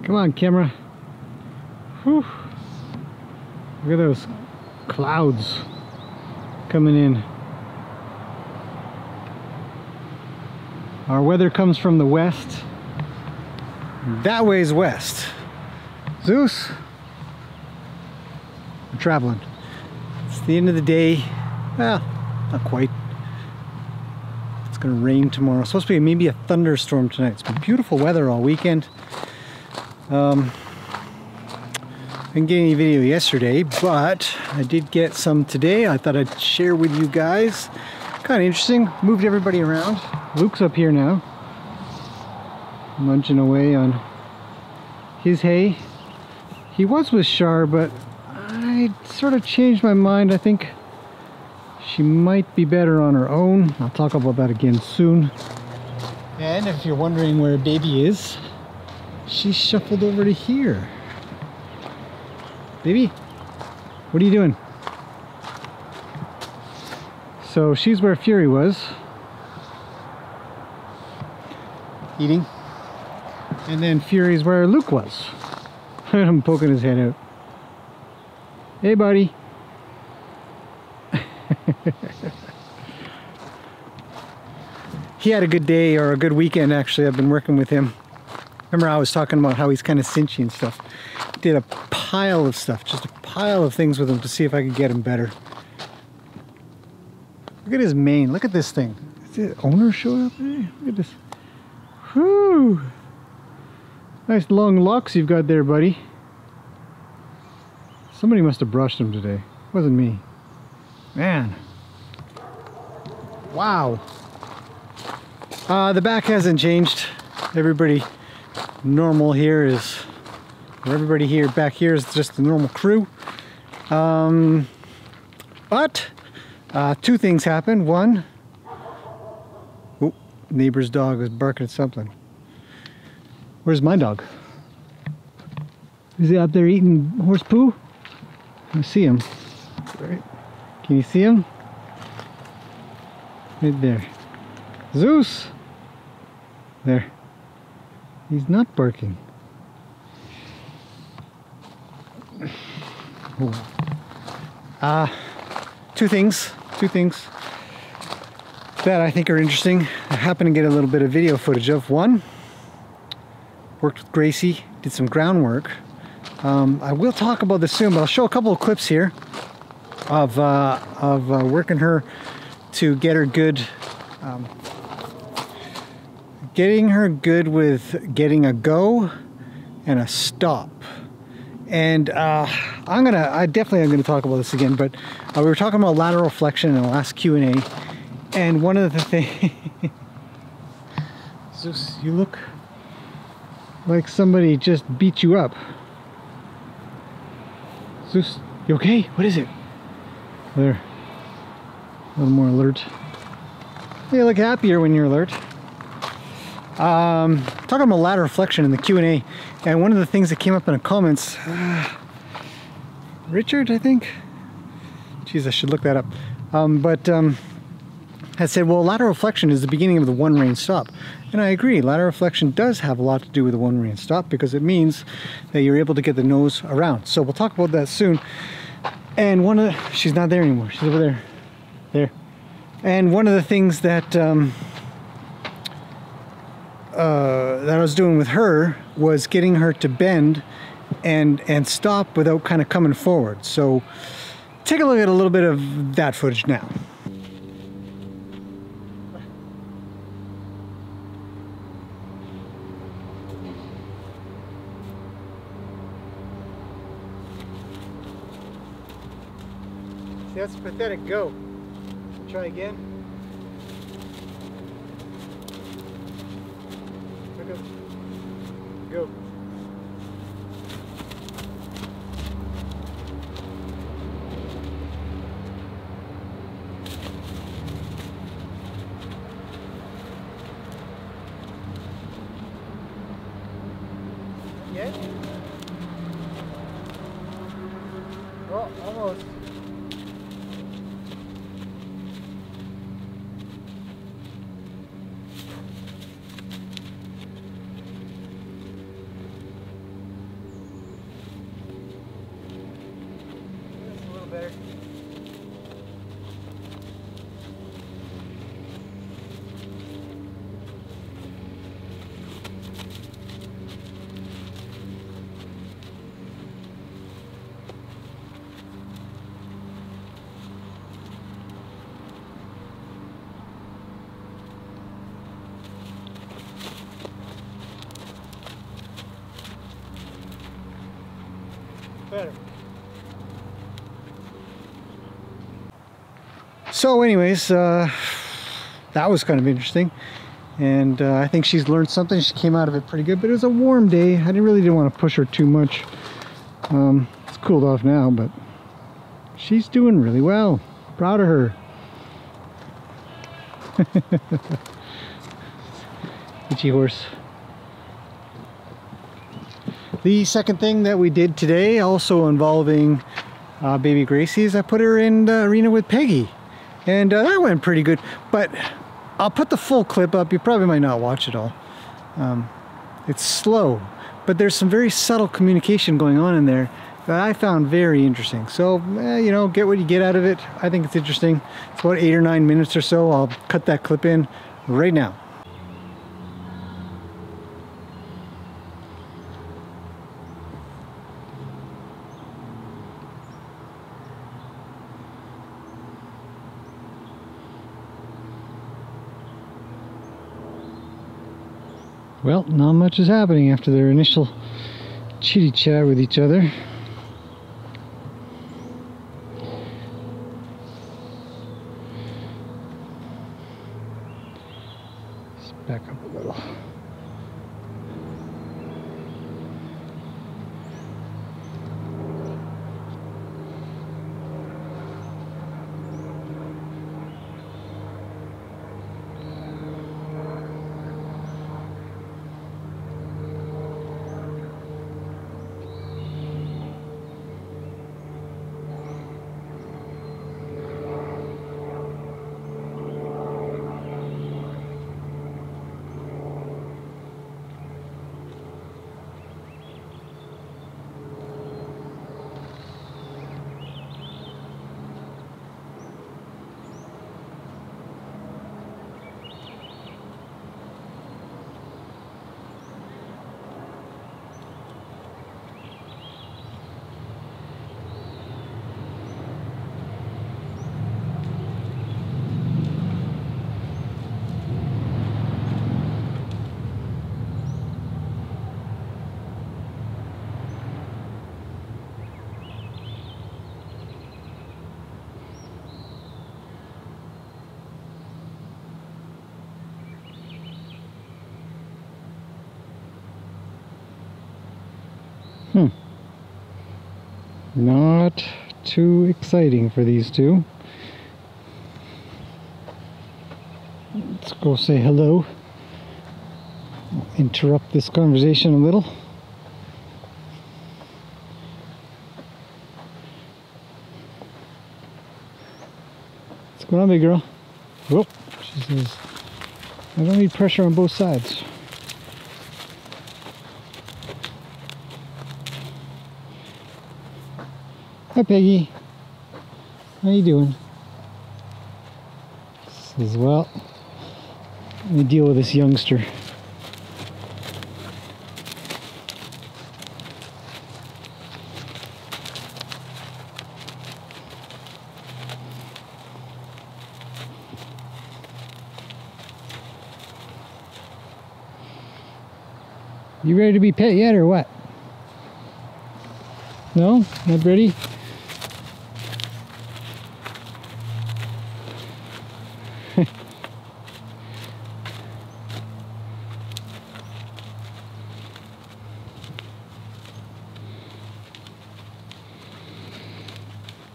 Come on, camera. Whew. Look at those clouds coming in. Our weather comes from the west. That way is west. Zeus, we're traveling. It's the end of the day. Well, not quite. It's gonna rain tomorrow. It's supposed to be maybe a thunderstorm tonight. It's been beautiful weather all weekend. I didn't get any video yesterday, but I did get some today. I thought I'd share with you guys. Kind of interesting. Moved everybody around. Luke's up here now, munching away on his hay. He was with Shar, but I sort of changed my mind. I think she might be better on her own. I'll talk about that again soon. And if you're wondering where Baby is, she shuffled over to here. Baby, what are you doing? So she's where Fury was, eating, and then Fury's where Luke was. I'm poking his head out. Hey, buddy. He had a good day, or a good weekend actually. I've been working with him. Remember I was talking about how he's kind of cinchy and stuff. Did a pile of stuff, just a pile of things with him to see if I could get him better. Look at his mane. Look at this thing. Is the owner showing up? Hey, look at this. Whew. Nice long locks you've got there, buddy. Somebody must have brushed him today. It wasn't me. Man. Wow. The back hasn't changed. Everybody normal here is, or everybody here back here is just the normal crew. But two things happened. One, oh, neighbor's dog was barking at something. Where's my dog? Is he out there eating horse poo? I see him. Right. Can you see him? Right there. Zeus! There. He's not barking. Oh. Two things that I think are interesting. I happen to get a little bit of video footage of. One, worked with Gracie, did some groundwork. I will talk about this soon, but I'll show a couple of clips here of working her to get her good, getting her good with getting a go and a stop. And I definitely am gonna talk about this again, but we were talking about lateral flexion in the last Q&A, and one of the things, Zeus, you look like somebody just beat you up. Zeus, you okay? What is it? There, a little more alert. You look happier when you're alert. Talking about lateral flexion in the Q&A, and one of the things that came up in the comments, Richard, I think? Jeez, I should look that up. Had said, well, lateral flexion is the beginning of the one rein stop. And I agree, lateral flexion does have a lot to do with the one rein stop, because it means that you're able to get the nose around. So we'll talk about that soon. And one of the, she's not there anymore, she's over there. There. And one of the things that that I was doing with her was getting her to bend and stop without kind of coming forward. So take a look at a little bit of that footage now. See, that's a pathetic go. Try again. Go. Yet? Oh, almost. Better. So anyways, that was kind of interesting. And I think she's learned something. She came out of it pretty good, but it was a warm day. I really didn't want to push her too much. It's cooled off now, but she's doing really well. Proud of her. Itchy horse. The second thing that we did today, also involving Baby Gracie, is I put her in the arena with Peggy. And that went pretty good. But I'll put the full clip up. You probably might not watch it all. It's slow, but there's some very subtle communication going on in there that I found very interesting. So, you know, get what you get out of it. I think it's interesting. It's about 8 or 9 minutes or so. I'll cut that clip in right now. Well, not much is happening after their initial chitty chat with each other. Let's back up a little. Not too exciting for these two. Let's go say hello. I'll interrupt this conversation a little. What's going on, big girl? Whoop. She says, I don't need pressure on both sides. Hi, Peggy. How you doing? Says, well, let me deal with this youngster. You ready to be pet yet or what? No? Not ready?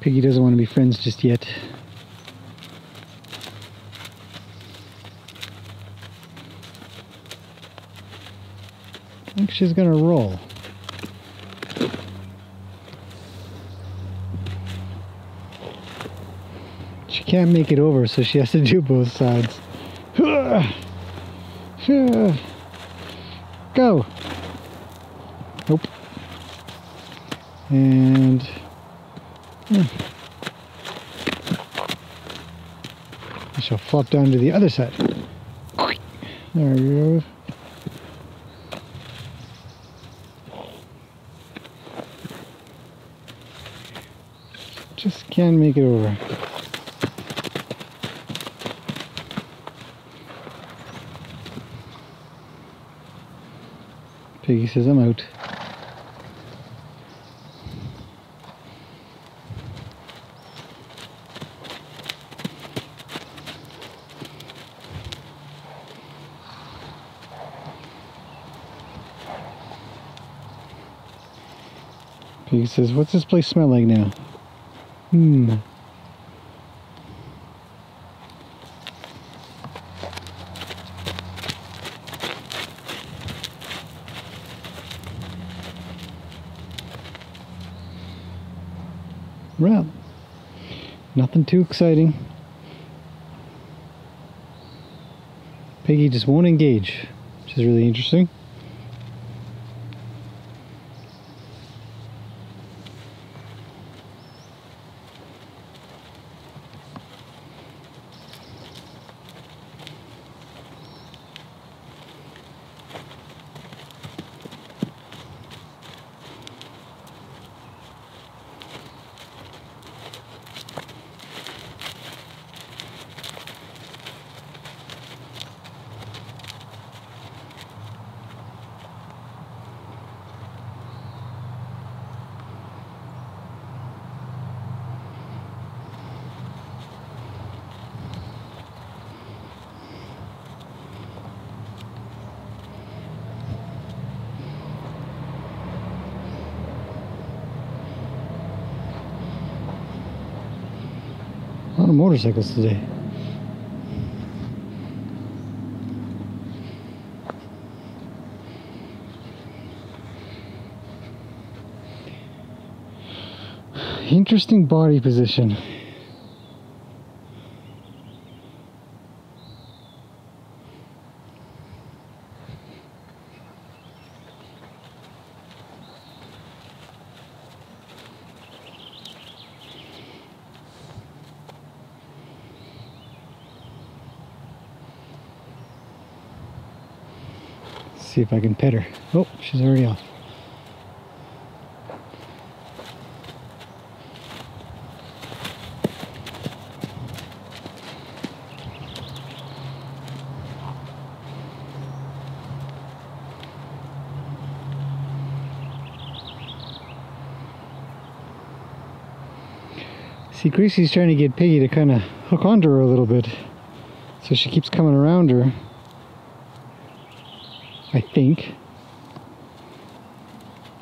Peggy doesn't want to be friends just yet. I think she's gonna roll. She can't make it over, so she has to do both sides. Go! Nope. And I shall flop down to the other side. There we go. Just can't make it over. Peggy says I'm out. Peggy says, what's this place smell like now? Well, nothing too exciting. Peggy just won't engage, which is really interesting. A lot of motorcycles today. Interesting body position. See if I can pet her. Oh, she's already off. See, Gracie's trying to get Peggy to kind of hook onto her a little bit, so she keeps coming around her. I think.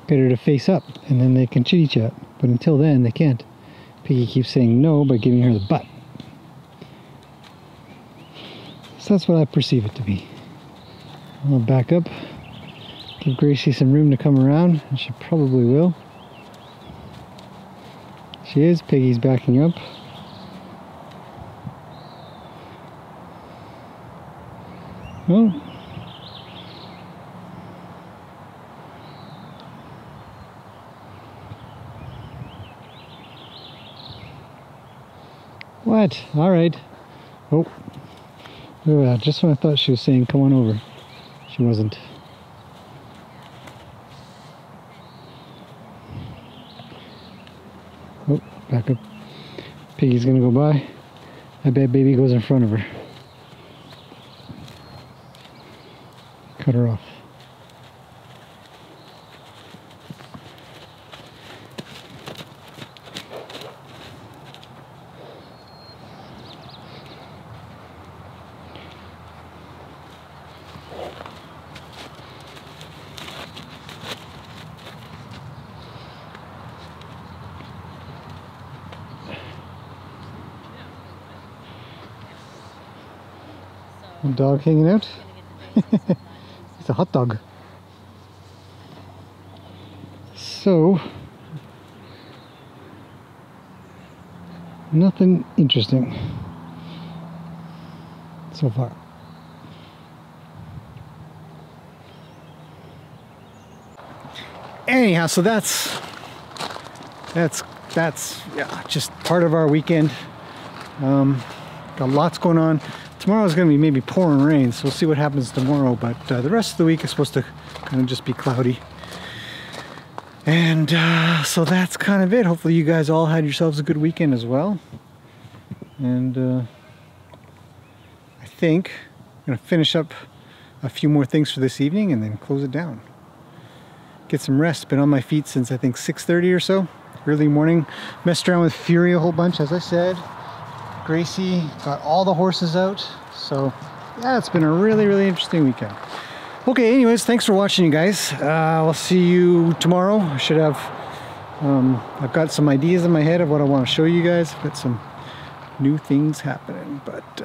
Get her to face up and then they can chitty chat. But until then they can't. Peggy keeps saying no by giving her the butt. So that's what I perceive it to be. I'll back up. Give Gracie some room to come around, and she probably will. She is. Peggy's backing up. Oh. What? Alright. Oh. Look at that. Just when I thought she was saying come on over. She wasn't. Oh, back up. Peggy's gonna go by. I bet Baby goes in front of her. Cut her off. A dog hanging out? It's a hot dog. So, nothing interesting so far. Anyhow, so that's yeah, just part of our weekend. Got lots going on. Tomorrow's going to be maybe pouring rain, so we'll see what happens tomorrow, but the rest of the week is supposed to kind of just be cloudy. And so that's kind of it. Hopefully you guys all had yourselves a good weekend as well. And I think I'm going to finish up a few more things for this evening and then close it down. Get some rest. Been on my feet since I think 6:30 or so. Early morning. Messed around with Fury a whole bunch, as I said. Gracie got all the horses out, so yeah, it's been a really interesting weekend. Okay, anyways, thanks for watching, you guys. We'll see you tomorrow. I should have I've got some ideas in my head of what I want to show you guys. I've got some new things happening, but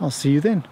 I'll see you then.